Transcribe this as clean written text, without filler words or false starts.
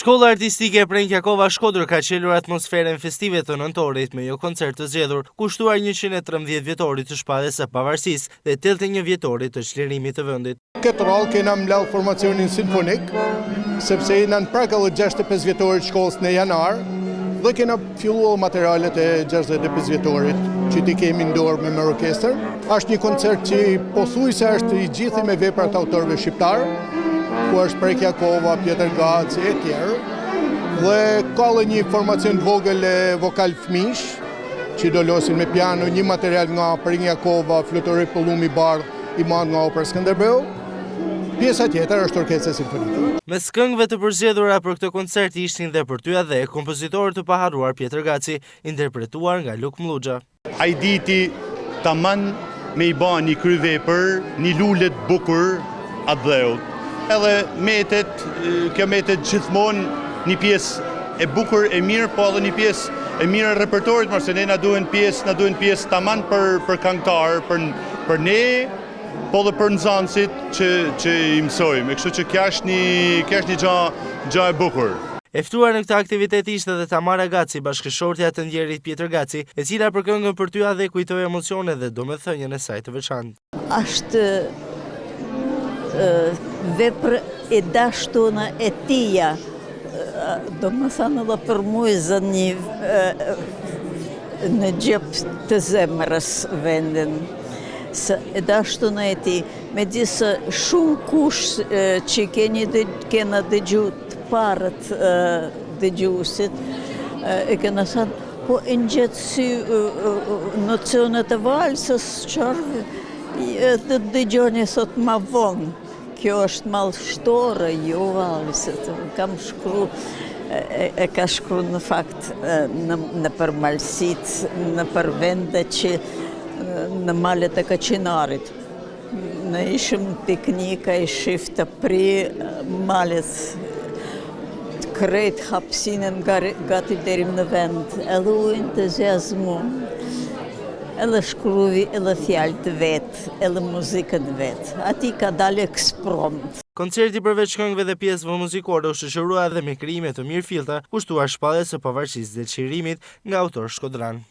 Shkolla artistike e Prenjakova Shkodër ka qelur atmosferën festive të nëntorit me jo koncert të zgjedhur, kushtuar 113 vjetorit të Shpallës së Pavarësisë dhe 81 vjetorit të çlirimit të vendit. Këtë rol kena mbledh formacionin simfonik, sepse jena në prakallë 65 vjetorit shkollës në janar, dhe kena filluar materialet e 65 vjetorit që ti kemi në dorë me orkestër. Është një koncert që pothuajse është i gjithë me veprat të autorëve shqiptar, ku është Prenjakova, Pjetër Gaci e tjerë, dhe ka një formacion vogël vokal fëmijësh, që do losin me piano një material nga Prenjakova, Flutori Pollumi Bardh, i madh nga Opera Skënderbeu. Pjesa tjetër është orkestra simfonike. Mes këngëve të përzgjedhura për këtë koncert ishin dhe për ty dhe kompozitor të paharruar Pjetër Gaci, interpretuar nga Luk Mlluxha. Ai diti tamam me i bën një kryvepër, një lule të bukur atë dheut. Edhe metet, kjo metet gjithmonë një pjesë e bukur, e mirë, po edhe një pjesë e mirë e repertorit, mërse ne na duhen pjesë tamam për këngëtar, për ne, po dhe për nxënësit që i mësojmë. Kështu që kjo është një gjë e bukur. E ftuar në këtë aktivitet ishte edhe Tamara Gaci, bashkëshortja të ndjerit Pjetër Gaci, e cila për këngën për ty dhe kujtoi emocione dhe domethënien e saj të veçantë. Është vepër e dashtuna e tija, do më thënë edhe për muizë në gjep të zemrës vendin, se e dashtuna e ti, me disë shumë kush që kena dëgju të parët dëgjusit, e kena thënë, po e në gjithë si nocionet e valsës, qarë, të dëgjoni sot ma vonë. Kjo është mallshtore, jo valset. Kam shkru, e ka shkru në fakt në përmalsit, në përvende që në malet e Kaçinarit. Në ishëm piknika i shift të pri malet të krejt hapsinen gati derim në vend, edhe u entuziazmu. Edhe shkruvi, edhe fjalë të vetë, edhe muzikën vetë. Ati ka dalë eksprompt. Koncerti përveç këngëve dhe pjesëve muzikore u shoqërua edhe me krijime të mirëfillta, kushtuar Shpallës së Pavarësisë dhe çlirimit nga autor shkodran.